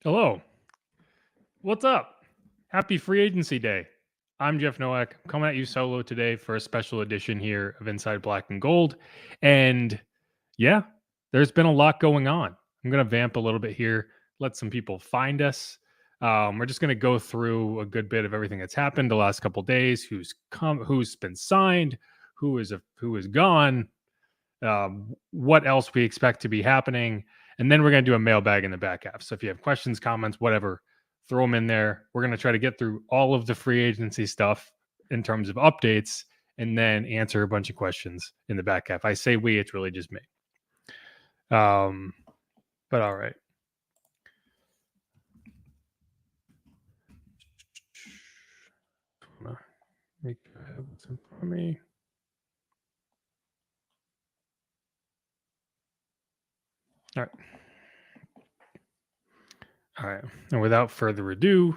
Hello. What's up? Happy free agency day. I'm Jeff Nowak, coming at you solo today for a special edition here of Inside Black and Gold. And yeah, there's been a lot going on. I'm going to vamp a little bit here, let some people find us. We're just going to go through a good bit of everything that's happened the last couple days, who's been signed, who is gone, what else we expect to be happening. And then we're going to do a mailbag in the back half. So if you have questions, comments, whatever, throw them in there. We're going to try to get through all of the free agency stuff in terms of updates and then answer a bunch of questions in the back half. I say we, it's really just me. But all right. Make what's in front of me. All right. All right. And without further ado,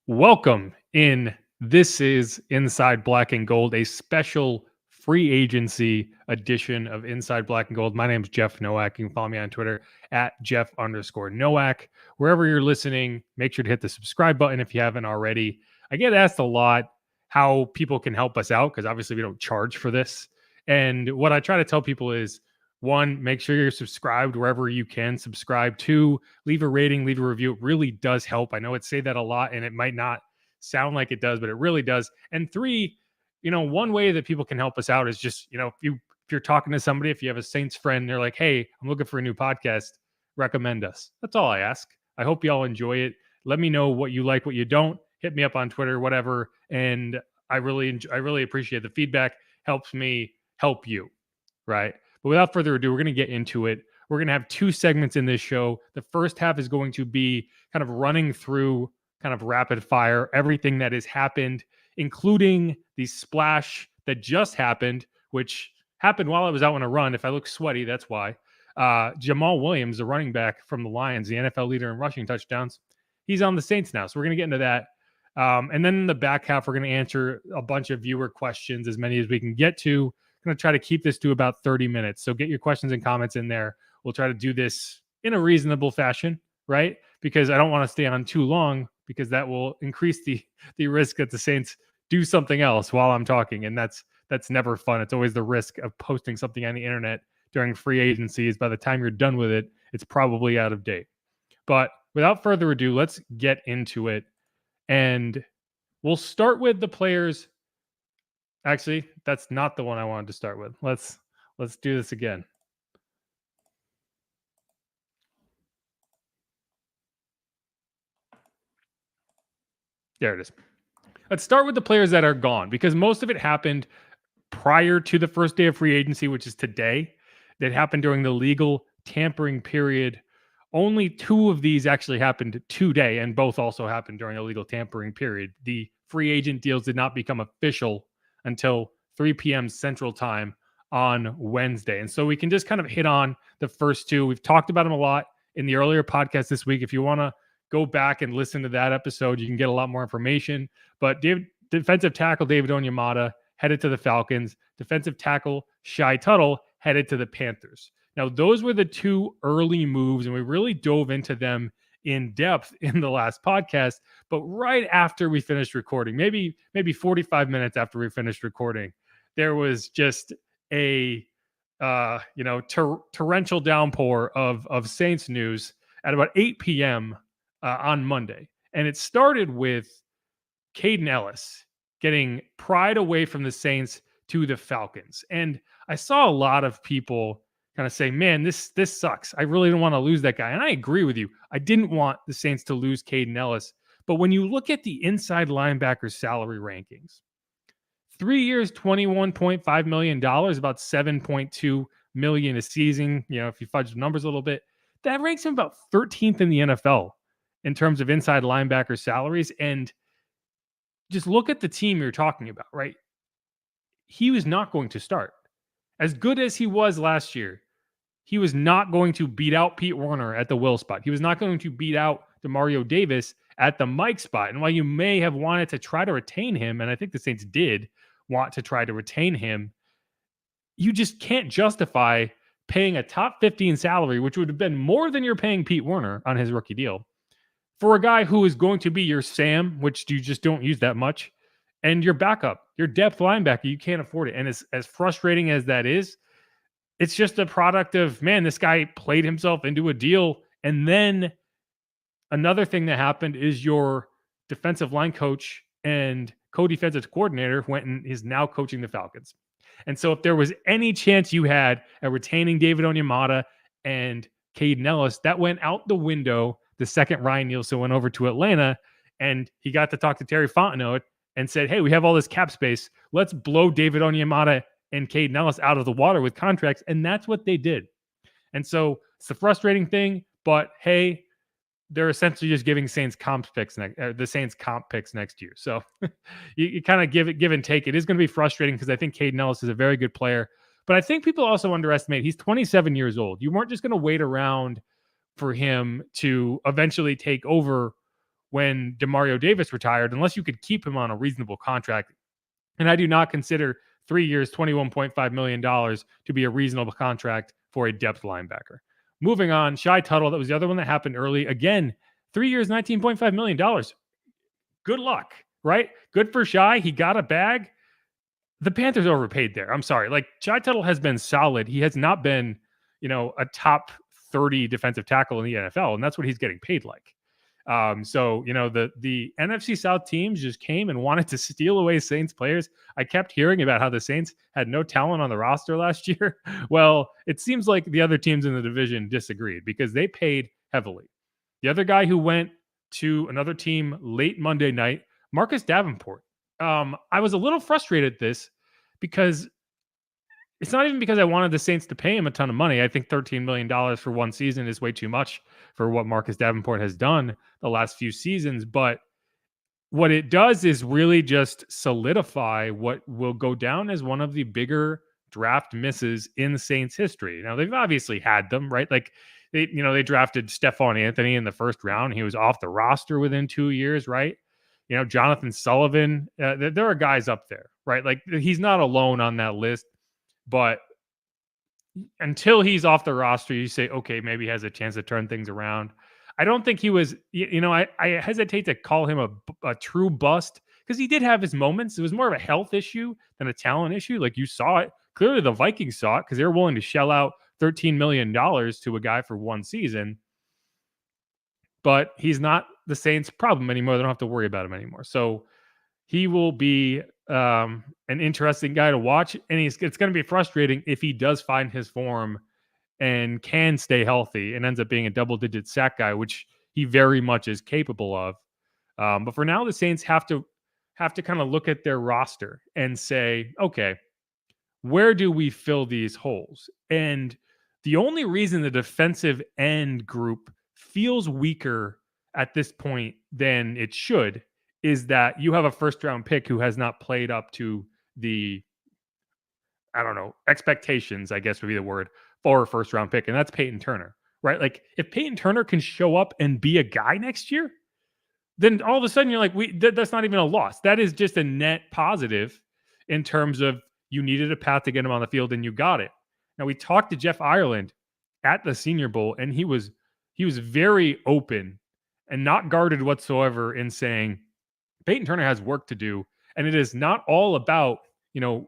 welcome in. This is Inside Black and Gold, a special free agency edition of Inside Black and Gold. My name is Jeff Nowak. You can follow me on Twitter at Jeff_Nowak. Wherever you're listening, make sure to hit the subscribe button if you haven't already. I get asked a lot how people can help us out because obviously we don't charge for this. And what I try to tell people is, one, make sure you're subscribed wherever you can subscribe. Two, leave a rating, leave a review. It really does help. I know it say that a lot and it might not sound like it does, but it really does. And three, one way that people can help us out is just, if you're talking to somebody, if you have a Saints friend, they're like, hey, I'm looking for a new podcast, recommend us. That's all I ask. I hope y'all enjoy it. Let me know what you like, what you don't. Hit me up on Twitter, whatever. And I really appreciate the feedback. Helps me help you, right? But without further ado, we're going to get into it. We're going to have two segments in this show. The first half is going to be kind of running through kind of rapid fire, everything that has happened, including the splash that just happened, which happened while I was out on a run. If I look sweaty, that's why. Jamal Williams, the running back from the Lions, the NFL leader in rushing touchdowns, he's on the Saints now. So we're going to get into that. And then in the back half, we're going to answer a bunch of viewer questions, as many as we can get to. Going to try to keep this to about 30 minutes. So get your questions and comments in there. We'll try to do this in a reasonable fashion, right? Because I don't want to stay on too long because that will increase the risk that the Saints do something else while I'm talking. And that's never fun. It's always the risk of posting something on the internet during free agencies. By the time you're done with it, it's probably out of date. But without further ado, let's get into it. And we'll start with the players. Actually, that's not the one I wanted to start with. Let's do this again. There it is. Let's start with the players that are gone because most of it happened prior to the first day of free agency, which is today. That happened during the legal tampering period. Only two of these actually happened today, and both also happened during a legal tampering period. The free agent deals did not become official until 3 p.m. Central Time on Wednesday. And so we can just kind of hit on the first two. We've talked about them a lot in the earlier podcast this week. If you want to go back and listen to that episode, you can get a lot more information. But defensive tackle David Onyemata headed to the Falcons. Defensive tackle Shai Tuttle headed to the Panthers. Now, those were the two early moves, and we really dove into them in depth in the last podcast. But right after we finished recording, maybe 45 minutes after we finished recording, there was just a torrential downpour of Saints news at about 8 p.m. On Monday. And it started with Caden Ellis getting pried away from the Saints to the Falcons. And I saw a lot of people kind of say, man, this sucks. I really don't want to lose that guy. And I agree with you. I didn't want the Saints to lose Caden Ellis. But when you look at the inside linebacker salary rankings, 3 years, $21.5 million, about $7.2 million a season. If you fudge the numbers a little bit, that ranks him about 13th in the NFL in terms of inside linebacker salaries. And just look at the team you're talking about, right? He was not going to start. As good as he was last year, he was not going to beat out Pete Werner at the Will spot. He was not going to beat out DeMario Davis at the Mike spot. And while you may have wanted to try to retain him, and I think the Saints did want to try to retain him, you just can't justify paying a top 15 salary, which would have been more than you're paying Pete Werner on his rookie deal, for a guy who is going to be your Sam, which you just don't use that much, and your backup, your depth linebacker. You can't afford it. And as frustrating as that is, it's just a product of, man, this guy played himself into a deal. And then another thing that happened is your defensive line coach and co-defensive coordinator went and is now coaching the Falcons. And so if there was any chance you had at retaining David Onyemata and Caden Ellis, that went out the window the second Ryan Nielsen went over to Atlanta, and he got to talk to Terry Fontenot and said, hey, we have all this cap space. Let's blow David Onyemata and Caden Ellis out of the water with contracts. And that's what they did. And so it's a frustrating thing, but hey, they're essentially just giving Saints the Saints comp picks next year. So you kind of give and take. It is going to be frustrating because I think Caden Ellis is a very good player, but I think people also underestimate he's 27 years old. You weren't just going to wait around for him to eventually take over when DeMario Davis retired, unless you could keep him on a reasonable contract. And I do not consider 3 years, $21.5 million to be a reasonable contract for a depth linebacker. Moving on, Shy Tuttle, that was the other one that happened early. Again, 3 years, $19.5 million. Good luck, right? Good for Shy. He got a bag. The Panthers overpaid there. I'm sorry. Like, Shy Tuttle has been solid. He has not been, a top 30 defensive tackle in the NFL, and that's what he's getting paid like. So, the NFC South teams just came and wanted to steal away Saints players. I kept hearing about how the Saints had no talent on the roster last year. Well, it seems like the other teams in the division disagreed because they paid heavily. The other guy who went to another team late Monday night, Marcus Davenport. I was a little frustrated at this because it's not even because I wanted the Saints to pay him a ton of money. I think $13 million for one season is way too much for what Marcus Davenport has done the last few seasons. But what it does is really just solidify what will go down as one of the bigger draft misses in Saints history. Now, they've obviously had them, right? Like, they drafted Stephon Anthony in the first round. He was off the roster within 2 years, right? Jonathan Sullivan. There are guys up there, right? Like, he's not alone on that list. But until he's off the roster, you say, okay, maybe he has a chance to turn things around. I don't think he was, I hesitate to call him a true bust because he did have his moments. It was more of a health issue than a talent issue. Like, you saw it. Clearly the Vikings saw it because they were willing to shell out $13 million to a guy for one season. But he's not the Saints' problem anymore. They don't have to worry about him anymore. So he will be an interesting guy to watch. And it's going to be frustrating if he does find his form and can stay healthy and ends up being a double-digit sack guy, which he very much is capable of. But for now, the Saints have to kind of look at their roster and say, okay, where do we fill these holes? And the only reason the defensive end group feels weaker at this point than it should is that you have a first-round pick who has not played up to the, expectations, I guess would be the word, for a first-round pick, and that's Peyton Turner, right? Like, if Peyton Turner can show up and be a guy next year, then all of a sudden you're like, that's not even a loss. That is just a net positive in terms of you needed a path to get him on the field, and you got it. Now, we talked to Jeff Ireland at the Senior Bowl, and he was very open and not guarded whatsoever in saying, Peyton Turner has work to do, and it is not all about,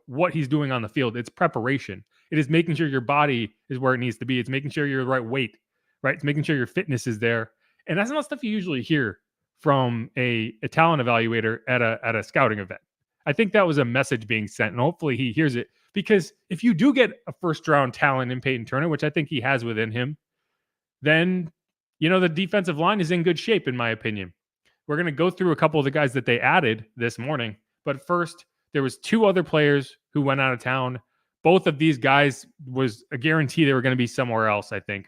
what he's doing on the field. It's preparation. It is making sure your body is where it needs to be. It's making sure you're the right weight, right? It's making sure your fitness is there. And that's not stuff you usually hear from a talent evaluator at a scouting event. I think that was a message being sent, and hopefully he hears it, because if you do get a first-round talent in Peyton Turner, which I think he has within him, then, the defensive line is in good shape, in my opinion. We're going to go through a couple of the guys that they added this morning. But first, there was 2 other players who went out of town. Both of these guys was a guarantee they were going to be somewhere else, I think.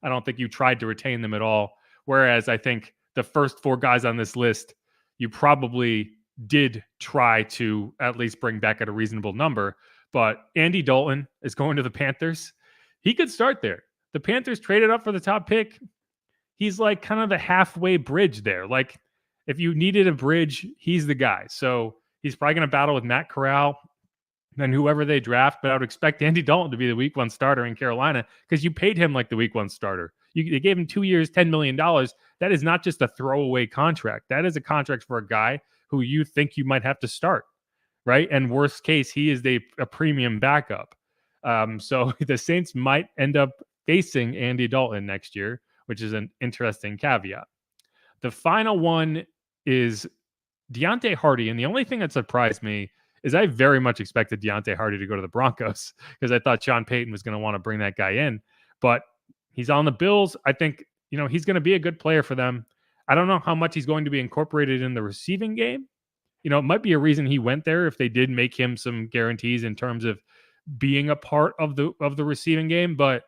I don't think you tried to retain them at all. Whereas I think the first 4 guys on this list, you probably did try to at least bring back at a reasonable number. But Andy Dalton is going to the Panthers. He could start there. The Panthers traded up for the top pick. He's like kind of the halfway bridge there. Like, if you needed a bridge, he's the guy. So he's probably going to battle with Matt Corral. than whoever they draft, but I would expect Andy Dalton to be the week 1 starter in Carolina because you paid him like the week 1 starter. They gave him 2 years, $10 million. That is not just a throwaway contract. That is a contract for a guy who you think you might have to start, right? And worst case, he is a premium backup. So the Saints might end up facing Andy Dalton next year, which is an interesting caveat. The final one is Deontay Hardy. And the only thing that surprised me is I very much expected Deontay Hardy to go to the Broncos because I thought Sean Payton was going to want to bring that guy in. But he's on the Bills. I think, he's going to be a good player for them. I don't know how much he's going to be incorporated in the receiving game. It might be a reason he went there if they did make him some guarantees in terms of being a part of the receiving game. But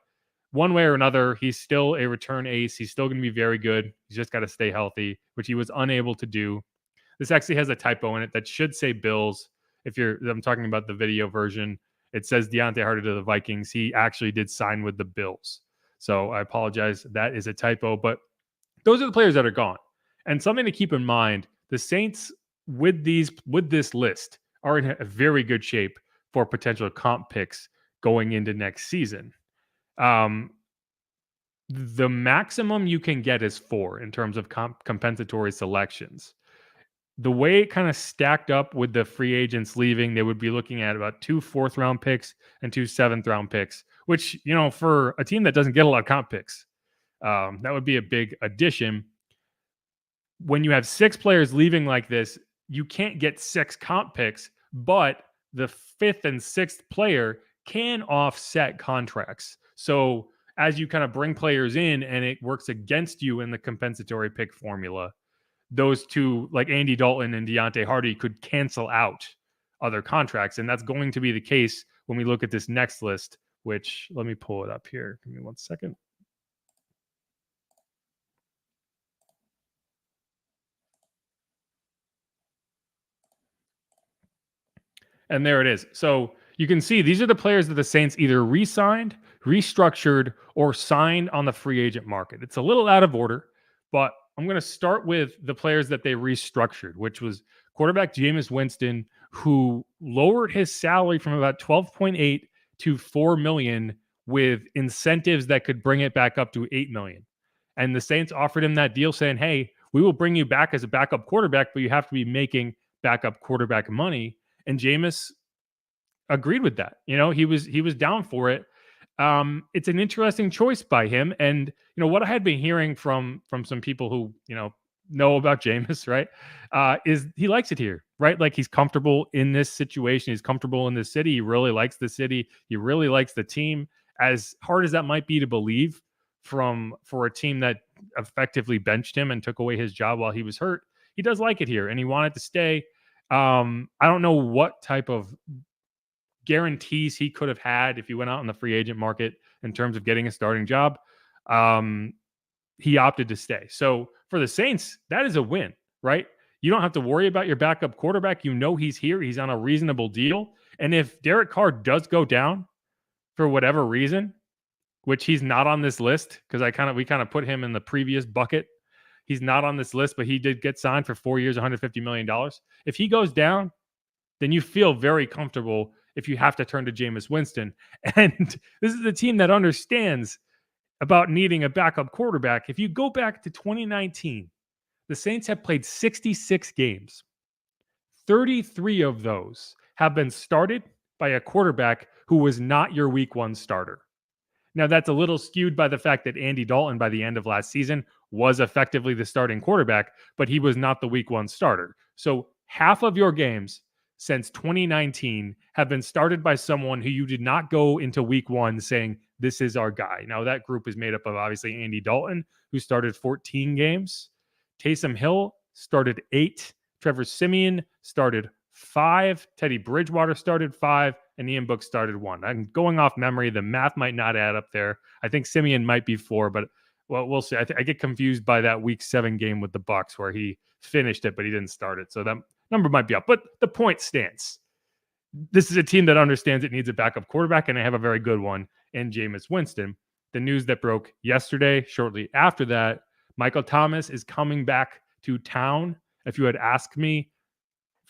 one way or another, he's still a return ace. He's still going to be very good. He's just got to stay healthy, which he was unable to do. This actually has a typo in it that should say Bills. I'm talking about the video version, it says Deontay Hardy to the Vikings. He actually did sign with the Bills. So I apologize. That is a typo, but those are the players that are gone. And something to keep in mind, the Saints with this list are in a very good shape for potential comp picks going into next season. The maximum you can get is 4 in terms of compensatory selections. The way it kind of stacked up with the free agents leaving, they would be looking at about 2 4th-round picks and 2 7th-round picks, which, for a team that doesn't get a lot of comp picks, that would be a big addition. When you have 6 players leaving like this, you can't get 6 comp picks, but the 5th and 6th player can offset contracts. So as you kind of bring players in and it works against you in the compensatory pick formula, those two, like Andy Dalton and Deontay Hardy, could cancel out other contracts. And that's going to be the case when we look at this next list, which let me pull it up here. Give me 1 second. And there it is. So you can see these are the players that the Saints either re-signed, restructured, or signed on the free agent market. It's a little out of order, but I'm going to start with the players that they restructured, which was quarterback Jameis Winston, who lowered his salary from about 12.8 to 4 million with incentives that could bring it back up to 8 million. And the Saints offered him that deal saying, hey, we will bring you back as a backup quarterback, but you have to be making backup quarterback money. And Jameis agreed with that. He was down for it. It's an interesting choice by him. And what I had been hearing from some people who know about Jameis, right, is he likes it here, right? Like he's comfortable in this situation. He's comfortable in this city. He really likes the city. He really likes the team. As hard as that might be to believe for a team that effectively benched him and took away his job while he was hurt, he does like it here and he wanted to stay. I don't know what type of guarantees he could have had if he went out in the free agent market in terms of getting a starting job. He opted to stay. So for the Saints, that is a win, right? You don't have to worry about your backup quarterback. He's here. He's on a reasonable deal. And if Derek Carr does go down for whatever reason, which he's not on this list, because we kind of put him in the previous bucket. He's not on this list, but he did get signed for 4 years, $150 million. If he goes down, then you feel very comfortable if you have to turn to Jameis Winston. And this is a team that understands about needing a backup quarterback. If you go back to 2019, the Saints have played 66 games. 33 of those have been started by a quarterback who was not your week 1 starter. Now, that's a little skewed by the fact that Andy Dalton, by the end of last season, was effectively the starting quarterback, but he was not the week 1 starter. So half of your games since 2019 have been started by someone who you did not go into week 1 saying, this is our guy. Now, that group is made up of obviously Andy Dalton, who started 14 games. Taysom Hill started 8. Trevor Siemian started 5. Teddy Bridgewater started 5. And Ian Book started 1. I'm going off memory. The math might not add up there. I think Siemian might be 4, but well, we'll see. I get confused by that week 7 game with the Bucs where he finished it, but he didn't start it. So that number might be up. But the point stands. This is a team that understands it needs a backup quarterback, and they have a very good one in Jameis Winston. The news that broke yesterday, shortly after that, Michael Thomas is coming back to town. If you had asked me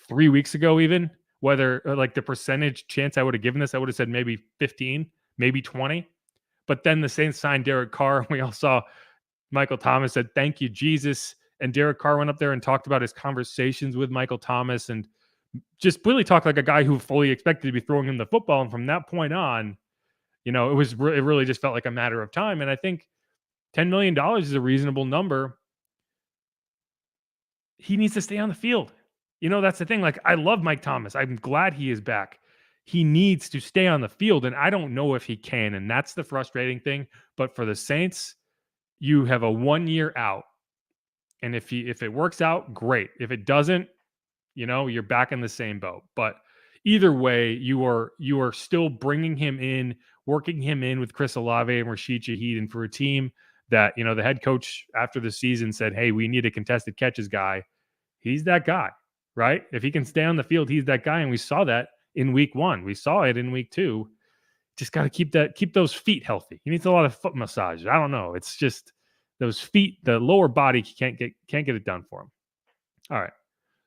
3 weeks ago even, whether like the percentage chance I would have given this, I would have said maybe 15, maybe 20. But then the Saints signed Derek Carr, and we all saw Michael Thomas said, "Thank you, Jesus." And Derek Carr went up there and talked about his conversations with Michael Thomas and just really talked like a guy who fully expected to be throwing him the football. And from that point on, it really just felt like a matter of time. And I think $10 million is a reasonable number. He needs to stay on the field. That's the thing. Like, I love Mike Thomas. I'm glad he is back. He needs to stay on the field, and I don't know if he can. And that's the frustrating thing. But for the Saints, you have a 1 year out. And if it works out, great. If it doesn't, you're back in the same boat. But either way, you are still bringing him in, working him in with Chris Olave and Rashid Shaheed, and for a team that the head coach after the season said, "Hey, we need a contested catches guy." He's that guy, right? If he can stay on the field, he's that guy, and we saw that in week 1. We saw it in week 2. Just got to keep those feet healthy. He needs a lot of foot massage. I don't know. It's just those feet, the lower body can't get it done for him. All right.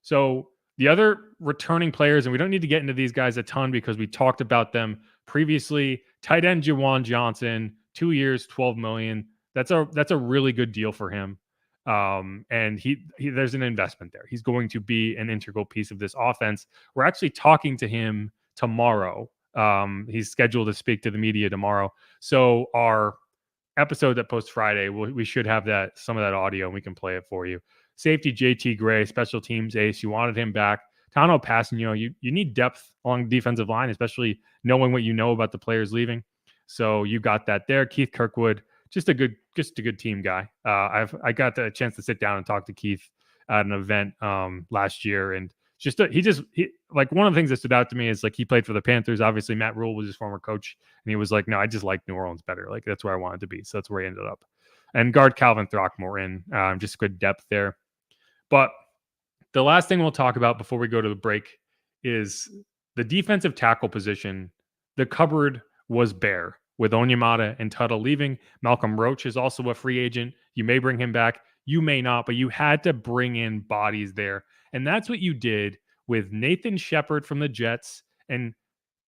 So the other returning players, and we don't need to get into these guys a ton because we talked about them previously. Tight end Juwan Johnson, 2 years, $12 million. That's a really good deal for him. And he there's an investment there. He's going to be an integral piece of this offense. We're actually talking to him tomorrow. He's scheduled to speak to the media tomorrow. So our episode that posts Friday, we should have some of that audio, and we can play it for you. Safety JT Gray, special teams ace. You wanted him back. Tano Passon, you need depth along the defensive line, especially knowing what you know about the players leaving. So you got that there. Keith Kirkwood, just a good team guy. I got the chance to sit down and talk to Keith at an event last year, and he like, one of the things that stood out to me is like he played for the Panthers. Obviously, Matt Rule was his former coach, and he was like, "No, I just like New Orleans better. Like, that's where I wanted to be." So that's where he ended up. And guard Calvin Throckmorton, just good depth there. But the last thing we'll talk about before we go to the break is the defensive tackle position. The cupboard was bare with Onyemata and Tuttle leaving. Malcolm Roach is also a free agent. You may bring him back. You may not, but you had to bring in bodies there. And that's what you did with Nathan Shepard from the Jets and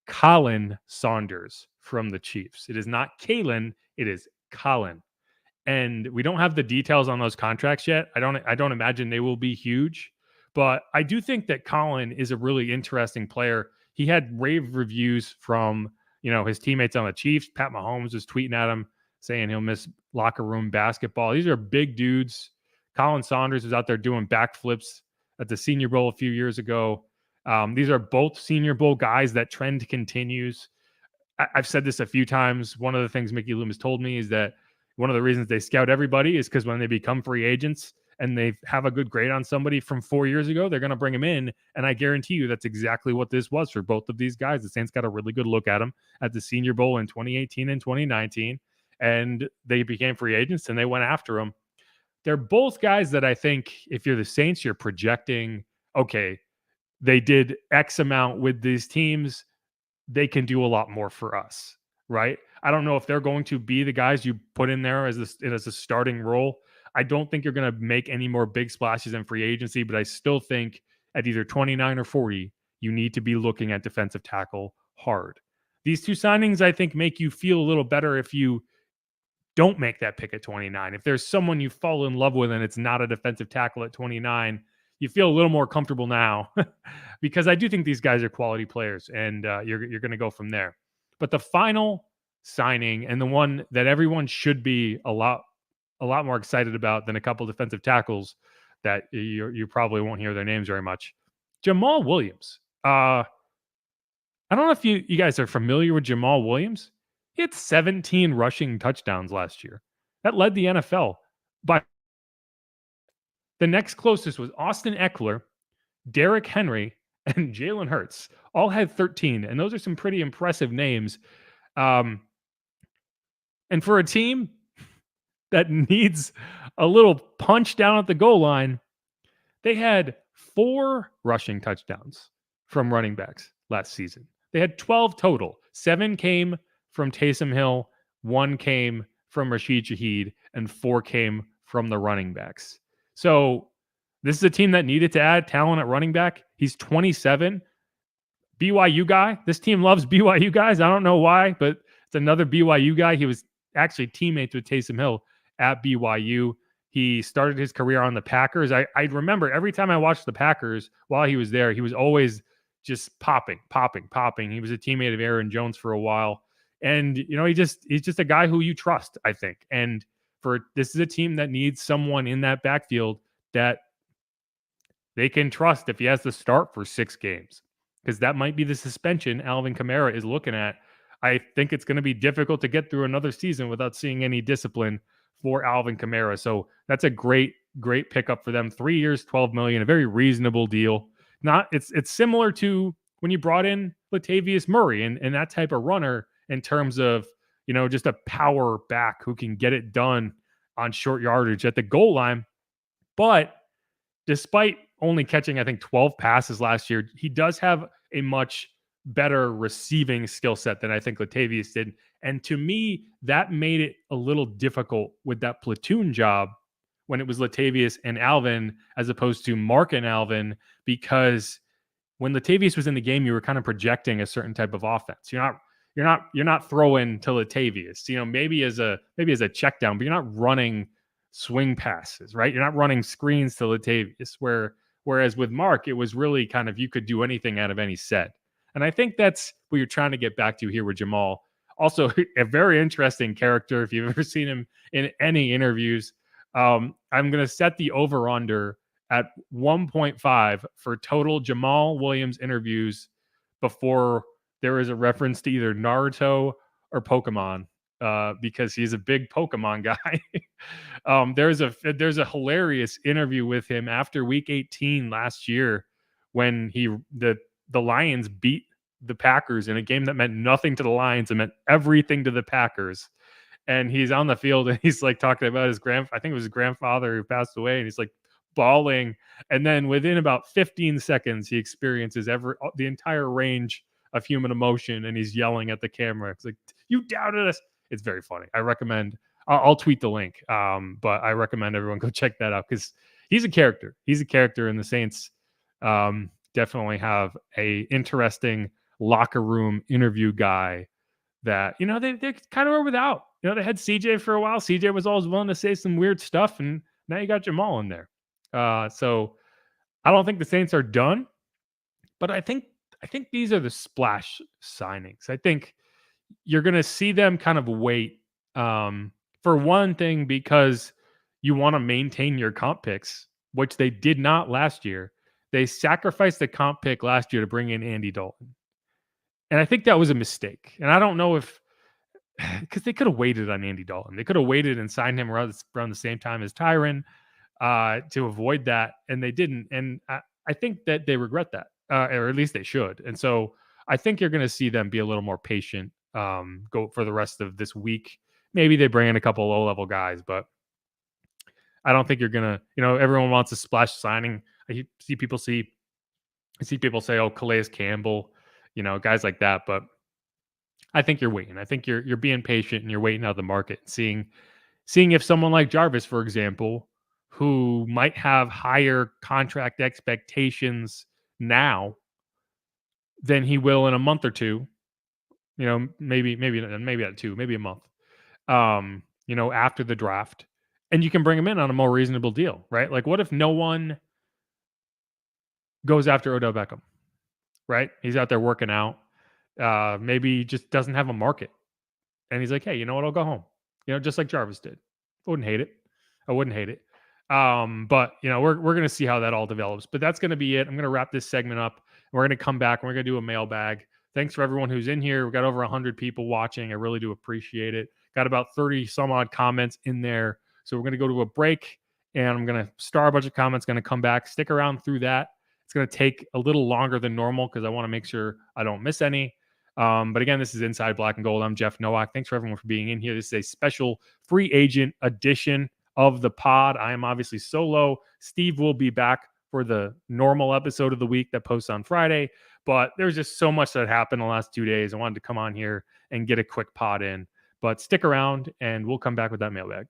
Colin Saunders from the Chiefs. It is not Kalen, it is Colin. And we don't have the details on those contracts yet. I don't imagine they will be huge, but I do think that Colin is a really interesting player. He had rave reviews from, his teammates on the Chiefs. Pat Mahomes was tweeting at him saying he'll miss locker room basketball. These are big dudes. Colin Saunders is out there doing backflips at the Senior Bowl a few years ago. These are both Senior Bowl guys. That trend continues. I've said this a few times. One of the things Mickey Loomis told me is that one of the reasons they scout everybody is because when they become free agents and they have a good grade on somebody from 4 years ago, they're going to bring him in. And I guarantee you that's exactly what this was for both of these guys. The Saints got a really good look at him at the Senior Bowl in 2018 and 2019, and they became free agents and they went after him. They're both guys that I think if you're the Saints, you're projecting, okay, they did X amount with these teams. They can do a lot more for us, right? I don't know if they're going to be the guys you put in there as a starting role. I don't think you're going to make any more big splashes in free agency, but I still think at either 29 or 40, you need to be looking at defensive tackle hard. These two signings, I think, make you feel a little better if you don't make that pick at 29. If there's someone you fall in love with and it's not a defensive tackle at 29, you feel a little more comfortable now because I do think these guys are quality players, and you're going to go from there. But the final signing, and the one that everyone should be a lot more excited about than a couple defensive tackles that you probably won't hear their names very much, Jamal Williams. I don't know if you guys are familiar with Jamal Williams. He had 17 rushing touchdowns last year. That led the NFL. But the next closest was Austin Eckler, Derrick Henry, and Jalen Hurts. All had 13, and those are some pretty impressive names. And for a team that needs a little punch down at the goal line, they had 4 rushing touchdowns from running backs last season. They had 12 total. 7 came from Taysom Hill, 1 came from Rashid Shaheed, and 4 came from the running backs. So this is a team that needed to add talent at running back. He's 27. BYU guy. This team loves BYU guys. I don't know why, but it's another BYU guy. He was actually teammates with Taysom Hill at BYU. He started his career on the Packers. I remember every time I watched the Packers while he was there, he was always just popping. He was a teammate of Aaron Jones for a while. And he's just a guy who you trust, I think. And this is a team that needs someone in that backfield that they can trust if he has to start for 6 games, because that might be the suspension Alvin Kamara is looking at. I think it's going to be difficult to get through another season without seeing any discipline for Alvin Kamara. So that's a great pickup for them. 3 years, $12 million, a very reasonable deal. It's similar to when you brought in Latavius Murray and that type of runner in terms of, just a power back who can get it done on short yardage at the goal line. But despite only catching, I think, 12 passes last year, he does have a much better receiving skill set than I think Latavius did. And to me, that made it a little difficult with that platoon job when it was Latavius and Alvin as opposed to Mark and Alvin, because when Latavius was in the game, you were kind of projecting a certain type of offense. You're not throwing to Latavius, maybe as a check down, but you're not running swing passes, right? You're not running screens to Latavius, whereas with Mark, it was really kind of you could do anything out of any set. And I think that's what you're trying to get back to here with Jamal. Also, a very interesting character. If you've ever seen him in any interviews, I'm going to set the over-under at 1.5 for total Jamal Williams interviews before there is a reference to either Naruto or Pokemon, because he's a big Pokemon guy. There's a hilarious interview with him after week 18 last year when the Lions beat the Packers in a game that meant nothing to the Lions and meant everything to the Packers. And he's on the field and he's like talking about I think it was his grandfather who passed away, and he's like bawling. And then within about 15 seconds, he experiences the entire range of human emotion, and he's yelling at the camera. It's like, "You doubted us." It's very funny. I recommend. I'll tweet the link, but I recommend everyone go check that out because he's a character. He's a character, and the Saints definitely have a interesting locker room interview guy that they kind of were without. They had CJ for a while. CJ was always willing to say some weird stuff, and now you got Jamal in there. So I don't think the Saints are done, but I think these are the splash signings. I think you're going to see them kind of wait, for one thing, because you want to maintain your comp picks, which they did not last year. They sacrificed the comp pick last year to bring in Andy Dalton. And I think that was a mistake. And I don't know because they could have waited on Andy Dalton. They could have waited and signed him around the same time as Tyron to avoid that. And they didn't. And I think that they regret that, or at least they should. And so I think you're going to see them be a little more patient, go for the rest of this week. Maybe they bring in a couple low-level guys, but I don't think you're going to, everyone wants a splash signing. I see people say, "Oh, Calais Campbell," guys like that. But I think you're waiting. I think you're being patient and you're waiting out the market, seeing if someone like Jarvis, for example, who might have higher contract expectations now than he will in a month or two, maybe at 2, maybe a month, after the draft, and you can bring him in on a more reasonable deal, right? Like, what if no one goes after Odell Beckham, right? He's out there working out. Maybe he just doesn't have a market. And he's like, "Hey, you know what? I'll go home." Just like Jarvis did. I wouldn't hate it. But we're going to see how that all develops. But that's going to be it. I'm going to wrap this segment up. We're going to come back and we're going to do a mailbag. Thanks for everyone who's in here. We've got over 100 people watching. I really do appreciate it. Got about 30 some odd comments in there. So we're going to go to a break and I'm going to star a bunch of comments, going to come back. Stick around through that. It's going to take a little longer than normal because I want to make sure I don't miss any. But again, this is Inside Black and Gold. I'm Jeff Nowak. Thanks for everyone for being in here. This is a special free agent edition of the pod. I am obviously solo. Steve will be back for the normal episode of the week that posts on Friday. But there's just so much that happened the last 2 days. I wanted to come on here and get a quick pod in. But stick around and we'll come back with that mailbag.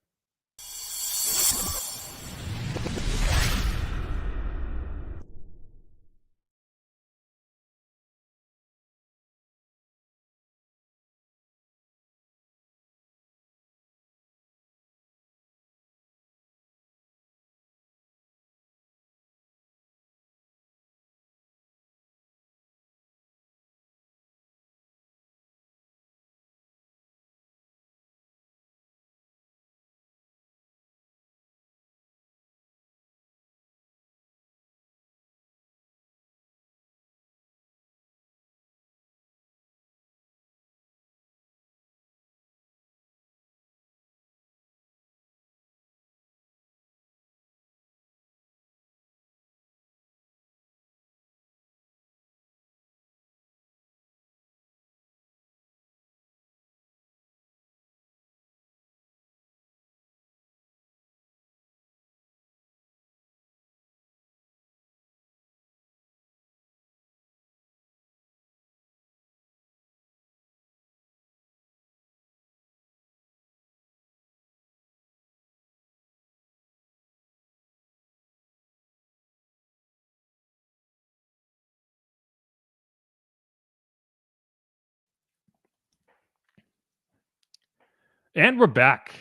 And we're back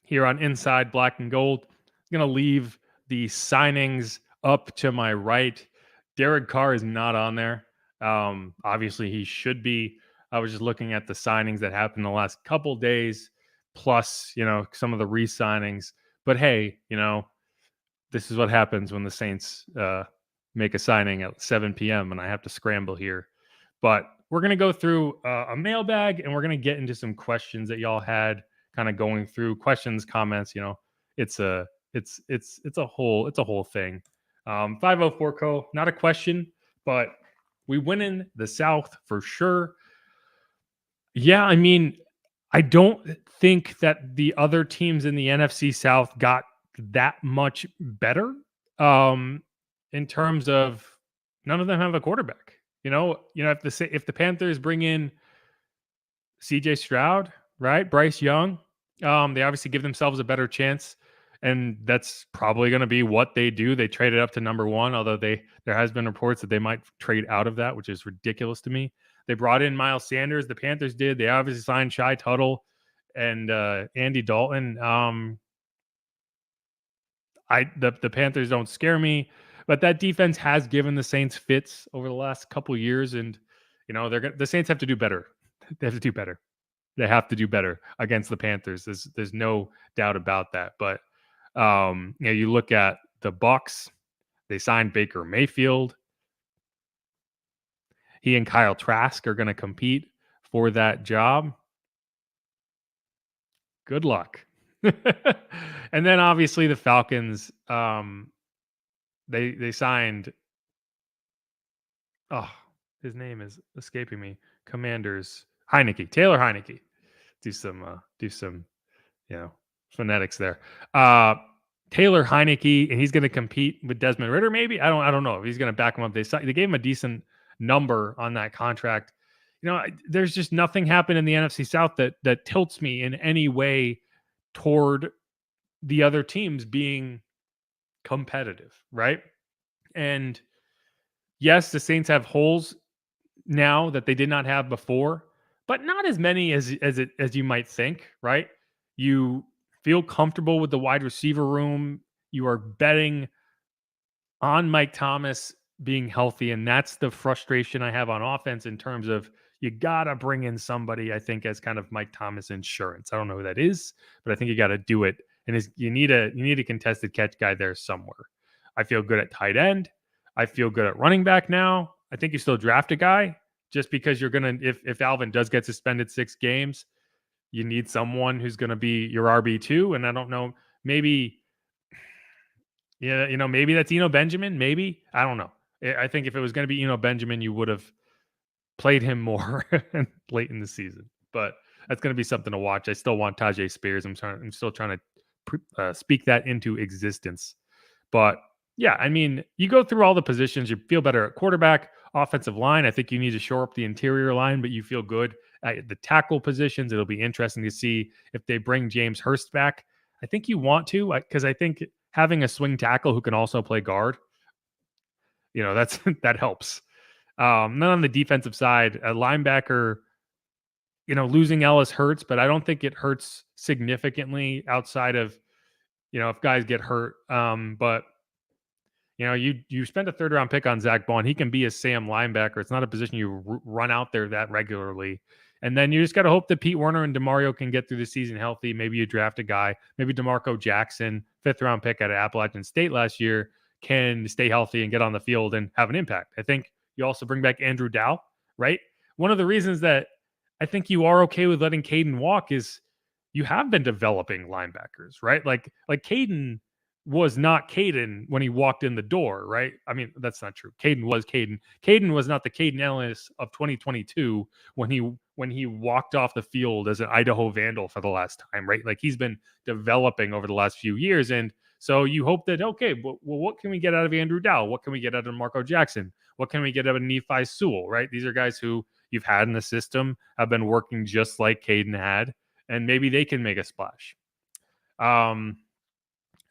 here on Inside Black and Gold. I'm going to leave the signings up to my right. Derek Carr is not on there. Obviously, he should be. I was just looking at the signings that happened the last couple days, plus, some of the re-signings. But hey, this is what happens when the Saints make a signing at 7 p.m. and I have to scramble here. But we're going to go through a mailbag, and we're going to get into some questions that y'all had, kind of going through questions, comments. It's a whole thing. 504 Co, not a question, but we win in the South for sure. Yeah, I mean, I don't think that the other teams in the NFC South got that much better. In terms of, none of them have a quarterback. If the Panthers bring in CJ Stroud, right, Bryce Young, they obviously give themselves a better chance, and that's probably going to be what they do. They traded up to number one, although there has been reports that they might trade out of that, which is ridiculous to me. They brought in Miles Sanders. The Panthers did. They obviously signed Shy Tuttle and Andy Dalton. The Panthers don't scare me, but that defense has given the Saints fits over the last couple of years, and the Saints have to do better. They have to do better. They have to do better against the Panthers. There's no doubt about that. But you look at the Bucs. They signed Baker Mayfield. He and Kyle Trask are going to compete for that job. Good luck. And then obviously the Falcons, they signed, his name is escaping me. Commanders, Taylor Heineke. Do some phonetics there. Taylor Heineke, and he's going to compete with Desmond Ridder. Maybe I don't know if he's going to back him up. They gave him a decent number on that contract. There's just nothing happened in the NFC South that tilts me in any way toward the other teams being competitive, right? And yes, the Saints have holes now that they did not have before, but not as many as you might think, right? You feel comfortable with the wide receiver room. You are betting on Mike Thomas being healthy, and that's the frustration I have on offense in terms of you got to bring in somebody, I think, as kind of Mike Thomas insurance. I don't know who that is, but I think you got to do it. And you need a contested catch guy there somewhere. I feel good at tight end. I feel good at running back now. I think you still draft a guy just because you're going to, if Alvin does get suspended 6 games, you need someone who's going to be your RB2. And I don't know, maybe that's Eno Benjamin. Maybe, I don't know. I think if it was going to be Eno Benjamin, you would have played him more late in the season. But that's going to be something to watch. I still want Tajay Spears. I'm still trying to speak that into existence. But yeah, I mean, you go through all the positions, you feel better at quarterback, offensive line. I think you need to shore up the interior line, but you feel good at the tackle positions. It'll be interesting to see if they bring James Hurst back. I think you want to, because I think having a swing tackle who can also play guard, that helps. Then on the defensive side, a linebacker, losing Ellis hurts, but I don't think it hurts significantly outside of, if guys get hurt. But you spent a 3rd round pick on Zach Bond. He can be a Sam linebacker. It's not a position you run out there that regularly. And then you just got to hope that Pete Werner and DeMario can get through the season healthy. Maybe you draft a guy, maybe DeMarco Jackson, 5th round pick out of Appalachian State last year, can stay healthy and get on the field and have an impact. I think you also bring back Andrew Dow, right? One of the reasons that I think you are okay with letting Caden walk is you have been developing linebackers, right? Like Caden was not Caden when he walked in the door, right? I mean, that's not true. Caden was Caden. Caden was not the Caden Ellis of 2022 when he walked off the field as an Idaho Vandal for the last time, right? Like he's been developing over the last few years. And so you hope that, okay, well, what can we get out of Andrew Dow? What can we get out of Marco Jackson? What can we get out of Nephi Sewell, right? These are guys who you've had in the system, have been working just like Caden had, and maybe they can make a splash.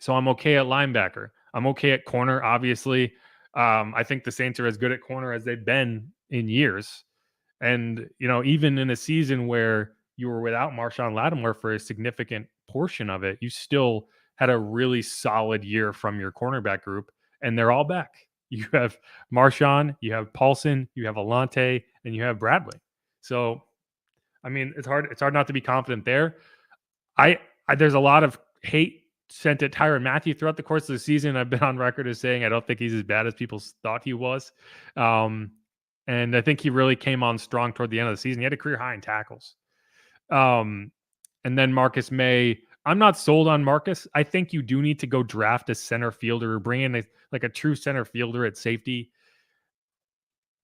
So I'm okay at linebacker. I'm okay at corner, obviously. I think the Saints are as good at corner as they've been in years. And, even in a season where you were without Marshawn Lattimore for a significant portion of it, you still had a really solid year from your cornerback group, and they're all back. You have Marshawn, you have Paulson, you have Alante, and you have Bradley. So, I mean, it's hard not to be confident there. There's a lot of hate sent at Tyrann Mathieu throughout the course of the season. I've been on record as saying I don't think he's as bad as people thought he was. And I think he really came on strong toward the end of the season. He had a career high in tackles. And then Marcus May. I'm not sold on Marcus. I think you do need to go draft a center fielder or bring in a true center fielder at safety.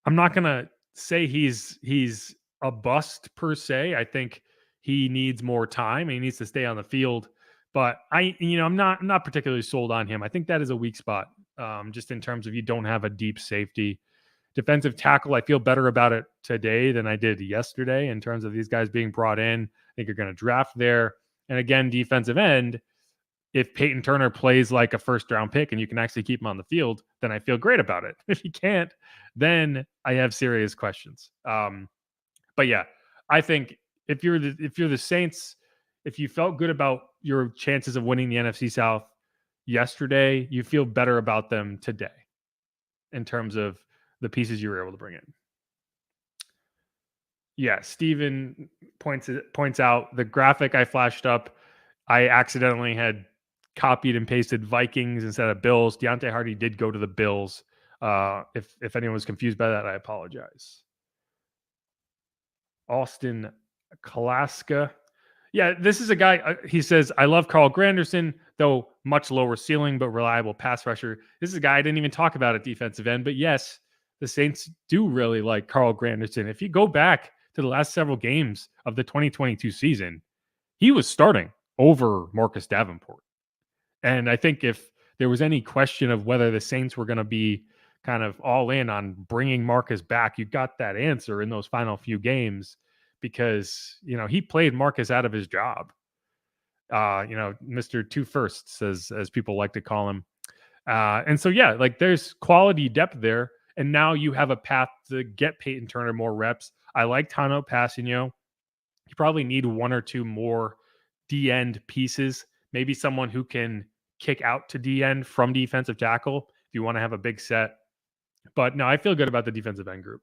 I'm not going to say he's a bust per se. I think he needs more time and he needs to stay on the field. But I'm not particularly sold on him. I think that is a weak spot, just in terms of you don't have a deep safety. Defensive tackle, I feel better about it today than I did yesterday in terms of these guys being brought in. I think you're going to draft there. And again, defensive end, if Peyton Turner plays like a first-round pick and you can actually keep him on the field, then I feel great about it. If you can't, then I have serious questions. But yeah, I think if you're the Saints, if you felt good about your chances of winning the NFC South yesterday, you feel better about them today in terms of the pieces you were able to bring in. Yeah, Steven points out the graphic I flashed up, I accidentally had copied and pasted Vikings instead of Bills. Deontay Hardy did go to the Bills. If anyone was confused by that, I apologize. Austin Kalaska. Yeah, this is a guy, he says, I love Carl Granderson, though much lower ceiling, but reliable pass rusher. This is a guy I didn't even talk about at defensive end, but yes, the Saints do really like Carl Granderson. If you go back to the last several games of the 2022 season, he was starting over Marcus Davenport. And I think if there was any question of whether the Saints were going to be kind of all in on bringing Marcus back, you got that answer in those final few games because, he played Marcus out of his job. Mr. Two Firsts, as people like to call him. And so, yeah, there's quality depth there. And now you have a path to get Peyton Turner more reps. I like Tano Passanio. You probably need one or two more D-end pieces. Maybe someone who can kick out to D-end from defensive tackle if you want to have a big set. But no, I feel good about the defensive end group.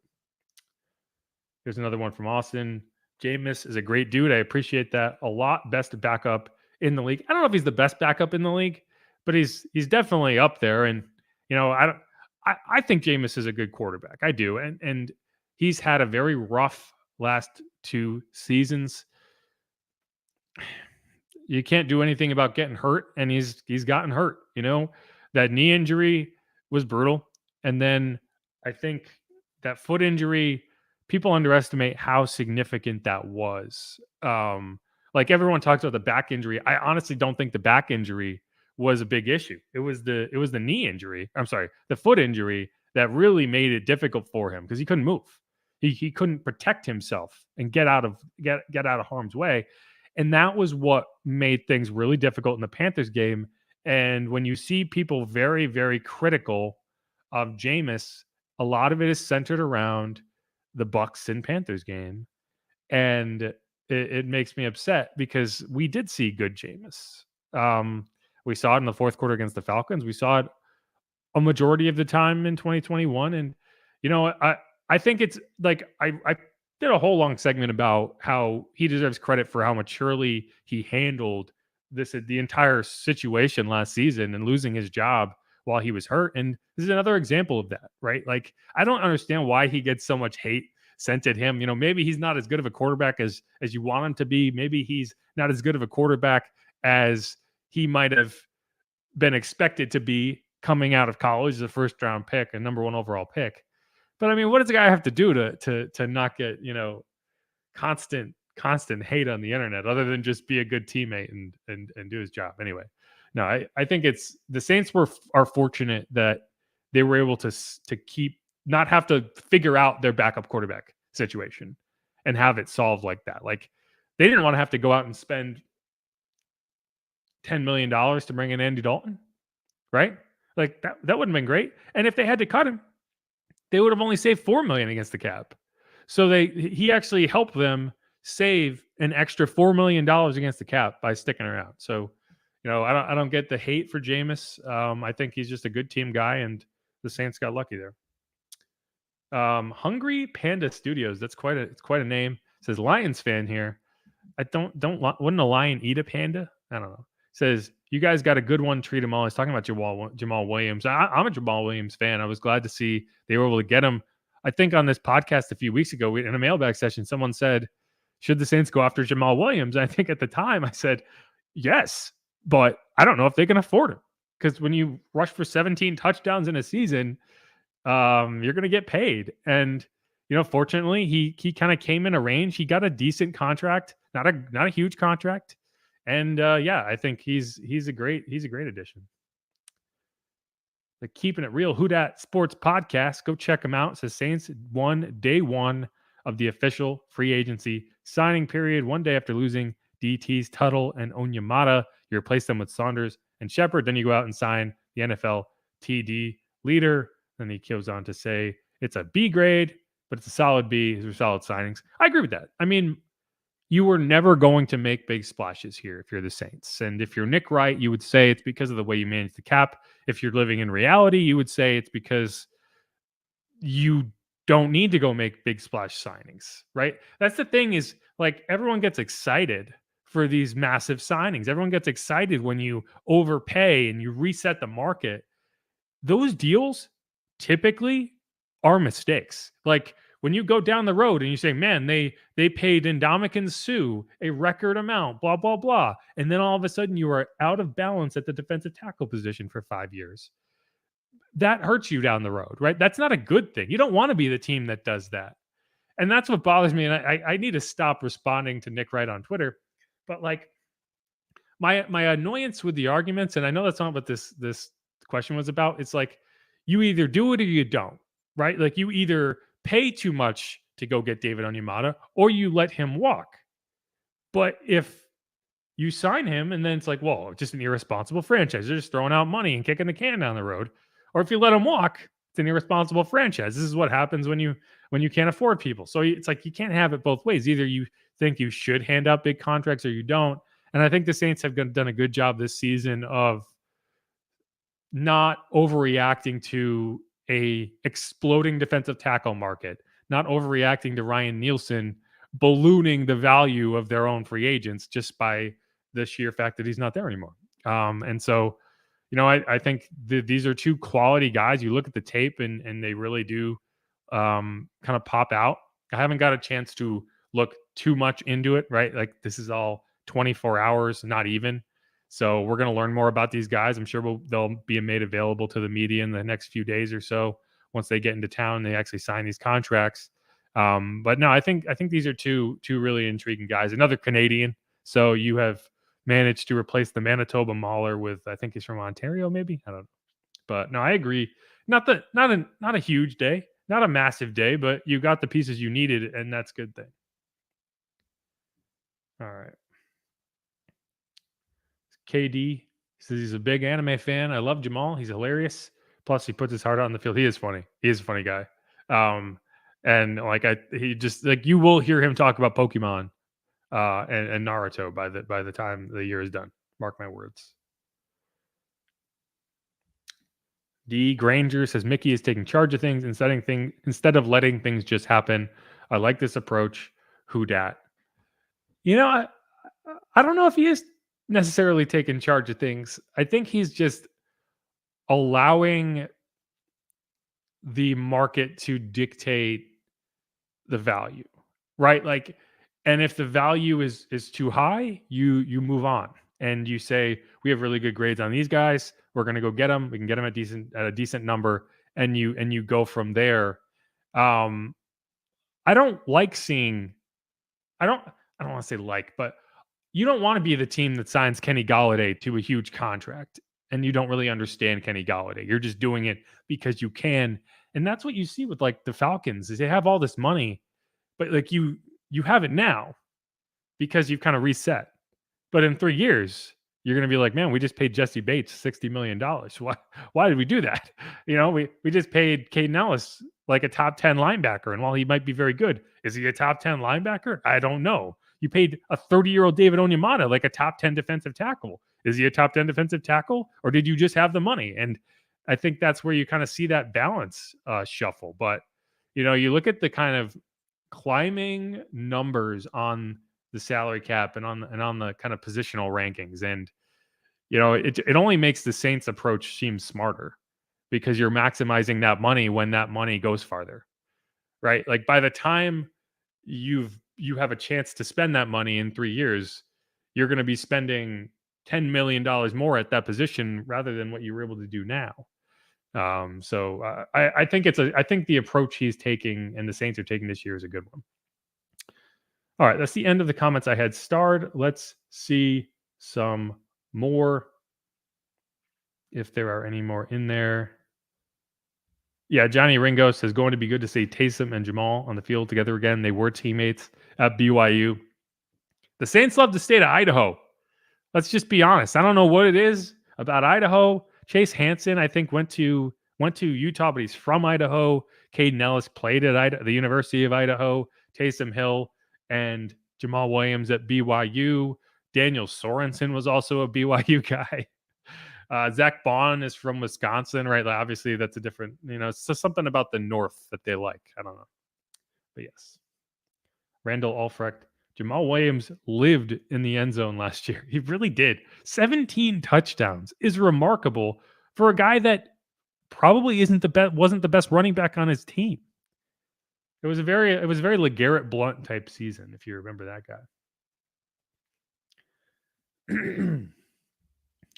Here's another one from Austin. Jameis is a great dude. I appreciate that a lot. Best backup in the league. I don't know if he's the best backup in the league, but he's definitely up there. And I think Jameis is a good quarterback. I do, and he's had a very rough last 2 seasons. You can't do anything about getting hurt, and he's gotten hurt. That knee injury was brutal, and then I think that foot injury, people underestimate how significant that was. Everyone talks about the back injury. I honestly don't think the back injury was a big issue. It was the knee injury. I'm sorry, the foot injury that really made it difficult for him because he couldn't move. He couldn't protect himself and get out of harm's way. And that was what made things really difficult in the Panthers game. And when you see people very, very critical of Jameis, a lot of it is centered around the Bucs and Panthers game. And it makes me upset because we did see good Jameis. We saw it in the fourth quarter against the Falcons. We saw it a majority of the time in 2021. And, I think it's I did a whole long segment about how he deserves credit for how maturely he handled the entire situation last season and losing his job while he was hurt. And this is another example of that, right? I don't understand why he gets so much hate sent at him. Maybe he's not as good of a quarterback as you want him to be. Maybe he's not as good of a quarterback as he might have been expected to be coming out of college as a first-round pick, a number 1 overall pick. But I mean, what does a guy have to do to not get constant hate on the internet other than just be a good teammate and do his job? Anyway, no, I think it's the Saints are fortunate that they were able to not have to figure out their backup quarterback situation and have it solved like that. They didn't want to have to go out and spend $10 million to bring in Andy Dalton, right? That would have been great. And if they had to cut him, they would have only saved $4 million against the cap. So he actually helped them save an extra $4 million against the cap by sticking around. So, I don't get the hate for Jameis. I think he's just a good team guy, and the Saints got lucky there. Hungry Panda Studios. It's quite a name. It says Lions fan here. I wouldn't a lion eat a panda? I don't know. Says you guys got a good one. Treat them all. He's talking about Jamal Williams. I'm a Jamal Williams fan. I was glad to see they were able to get him. I think on this podcast a few weeks ago in a mailbag session, someone said, "Should the Saints go after Jamal Williams?" And I think at the time I said, "Yes, but I don't know if they can afford him because when you rush for 17 touchdowns in a season, you're going to get paid." And fortunately, he kind of came in a range. He got a decent contract, not a huge contract, and I think he's a great addition. The Keeping It Real Who Dat Sports Podcast, go check them out. It says Saints won day one of the official free agency signing period. One day after losing DTs Tuttle and Onyemata, you replace them with Saunders and Shepard. Then you go out and sign the NFL TD leader. Then he goes on to say it's a B grade, but it's a solid B. These are solid signings. I agree with that. I mean, you were never going to make big splashes here if you're the Saints. And if you're Nick Wright, you would say it's because of the way you manage the cap. If you're living in reality, you would say it's because you don't need to go make big splash signings, right? That's the thing is, like, everyone gets excited for these massive signings. Everyone gets excited when you overpay and you reset the market. Those deals typically are mistakes. Like when you go down the road and you say, man, they paid Ndamukong Suh a record amount, blah, blah, blah. And then all of a sudden you are out of balance at the defensive tackle position for 5 years. That hurts you down the road, right? That's not a good thing. You don't want to be the team that does that. And that's what bothers me. And I need to stop responding to Nick Wright on Twitter. But like my annoyance with the arguments, and I know that's not what this question was about. It's like you either do it or you don't, right? Like you either pay too much to go get David Onyemata or you let him walk. But if you sign him and then it's like, well, just an irresponsible franchise. They're just throwing out money and kicking the can down the road. Or if you let him walk, it's an irresponsible franchise. This is what happens when you can't afford people. So it's like you can't have it both ways. Either you think you should hand out big contracts or you don't. And I think the Saints have done a good job this season of not overreacting to a exploding defensive tackle market, not overreacting to Ryan Nielsen ballooning the value of their own free agents just by the sheer fact that he's not there anymore. And so, I think these are two quality guys. You look at the tape and they really do kind of pop out. I haven't got a chance to look too much into it, right? Like this is all 24 hours, not even. So we're going to learn more about these guys. I'm sure they'll be made available to the media in the next few days or so. Once they get into town, they actually sign these contracts. But no, I think these are two really intriguing guys. Another Canadian. So you have managed to replace the Manitoba Mauler with, I think he's from Ontario, maybe. I don't know. But no, I agree. Not a huge day, not a massive day, but you got the pieces you needed, and that's a good thing. All right. KD says he's a big anime fan. I love Jamal. He's hilarious. Plus, he puts his heart out on the field. He is funny. He is a funny guy. And like he just like you will hear him talk about Pokemon and Naruto by the time the year is done. Mark my words. D Granger says Mickey is taking charge of things and instead of letting things just happen. I like this approach. Who dat? I don't know if he is necessarily taking charge of things. I think he's just allowing the market to dictate the value, right? Like, and if the value is too high, you move on and you say we have really good grades on these guys. We're going to go get them. We can get them at a decent number, and you go from there. I don't like seeing. I don't want to say like, but you don't want to be the team that signs Kenny Golladay to a huge contract and you don't really understand Kenny Golladay. You're just doing it because you can. And that's what you see with like the Falcons is they have all this money, but like you have it now because you've kind of reset. But in 3 years, you're going to be like, man, we just paid Jesse Bates $60 million. Why did we do that? We just paid Caden Ellis like a top 10 linebacker. And while he might be very good, is he a top 10 linebacker? I don't know. You paid a 30-year-old David Onyemata like a top 10 defensive tackle. Is he a top 10 defensive tackle, or did you just have the money? And I think that's where you kind of see that balance shuffle. But, you look at the kind of climbing numbers on the salary cap and on the kind of positional rankings, and it only makes the Saints approach seem smarter because you're maximizing that money when that money goes farther, right? Like by the time you have a chance to spend that money in 3 years, you're going to be spending $10 million more at that position rather than what you were able to do now. So I think I think the approach he's taking and the Saints are taking this year is a good one. All right, that's the end of the comments I had starred. Let's see some more, if there are any more in there. Yeah, Johnny Ringo says, going to be good to see Taysom and Jamal on the field together again. They were teammates at BYU. The Saints love the state of Idaho. Let's just be honest. I don't know what it is about Idaho. Chase Hansen, I think, went to Utah, but he's from Idaho. Caden Ellis played at the University of Idaho. Taysom Hill and Jamal Williams at BYU. Daniel Sorensen was also a BYU guy. Zach Bond is from Wisconsin, right? Like, obviously, that's a different, it's just something about the North that they like. I don't know. But yes. Randall Alfrecht. Jamal Williams lived in the end zone last year. He really did. 17 touchdowns is remarkable for a guy that probably wasn't the best running back on his team. It was a very LeGarrette Blount type season, if you remember that guy.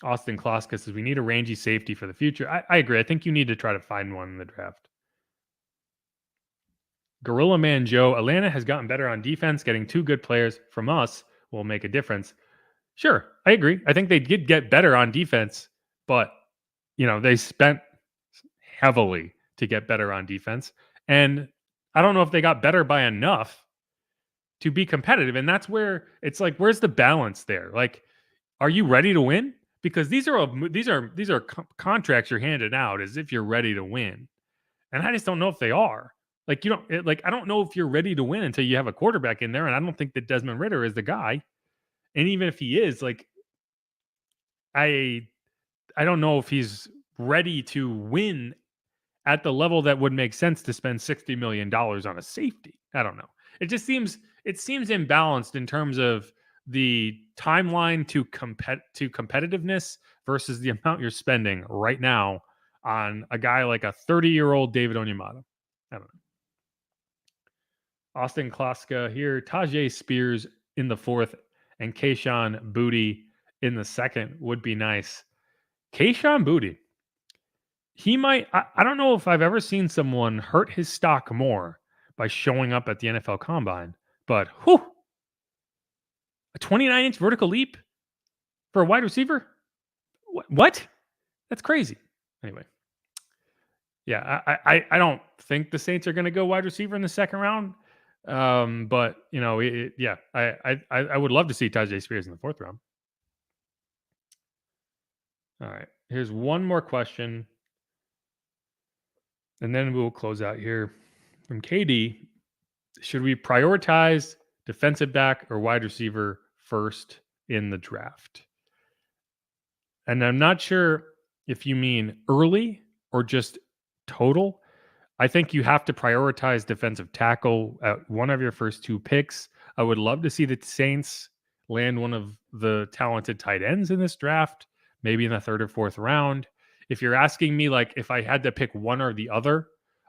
Austin Kloska says, we need a rangy safety for the future. I agree. I think you need to try to find one in the draft. Gorilla Man Joe, Atlanta has gotten better on defense. Getting 2 good players from us will make a difference. Sure, I agree. I think they did get better on defense, but, they spent heavily to get better on defense. And I don't know if they got better by enough to be competitive. And that's where it's like, where's the balance there? Like, are you ready to win? Because these are contracts you're handing out as if you're ready to win. And I just don't know if they are. Like, I don't know if you're ready to win until you have a quarterback in there. And I don't think that Desmond Ridder is the guy. And even if he is, like, I don't know if he's ready to win at the level that would make sense to spend $60 million on a safety. I don't know. It seems imbalanced in terms of the timeline to competitiveness versus the amount you're spending right now on a guy like a 30-year-old David Onyemata. I don't know. Austin Kloska here. Tajay Spears in the 4th and Kayshon Boutte in the 2nd would be nice. Kayshon Boutte. He might, I don't know if I've ever seen someone hurt his stock more by showing up at the NFL Combine, but a 29-inch vertical leap for a wide receiver? What? That's crazy. Anyway. Yeah, I don't think the Saints are going to go wide receiver in the 2nd round. But, I would love to see Tajay Spears in the 4th round. All right. Here's one more question. And then we'll close out here. From KD, should we prioritize defensive back or wide receiver first in the draft? And I'm not sure if you mean early or just total. I think you have to prioritize defensive tackle at one of your first 2 picks. I would love to see the Saints land one of the talented tight ends in this draft, maybe in the 3rd or 4th round. If you're asking me, like, if I had to pick one or the other,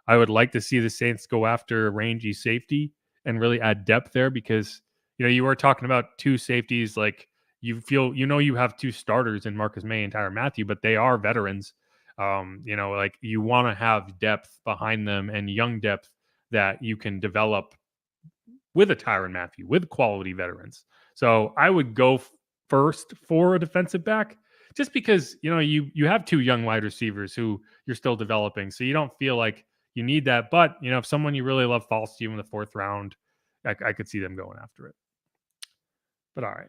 I would like to see the Saints go after a rangy safety and really add depth there because, you were talking about 2 safeties. Like, you feel, you have 2 starters in Marcus May and Tyrann Mathieu, but they are veterans. Like, you want to have depth behind them and young depth that you can develop with a Tyrann Mathieu, with quality veterans. So I would go first for a defensive back just because, you have 2 young wide receivers who you're still developing. So you don't feel like you need that. But, if someone you really love falls to you in the 4th round, I could see them going after it. But all right.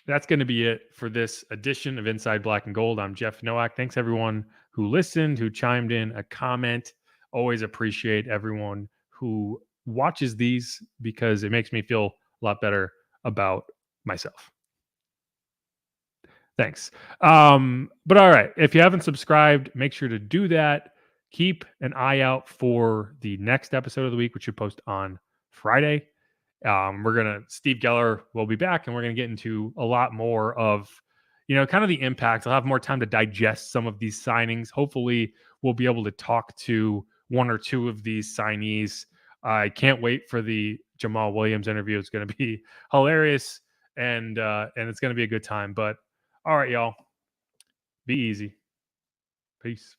That's going to be it for this edition of Inside Black and Gold. I'm Jeff Nowak. Thanks everyone who listened, who chimed in a comment. Always appreciate everyone who watches these because it makes me feel a lot better about myself. Thanks. But all right, if you haven't subscribed, make sure to do that. Keep an eye out for the next episode of the week, which should post on Friday. Steve Geller will be back, and we're gonna get into a lot more of, kind of the impact. I'll have more time to digest some of these signings. Hopefully, we'll be able to talk to one or two of these signees. I can't wait for the Jamal Williams interview. It's going to be hilarious, and it's going to be a good time. But all right, y'all, be easy. Peace.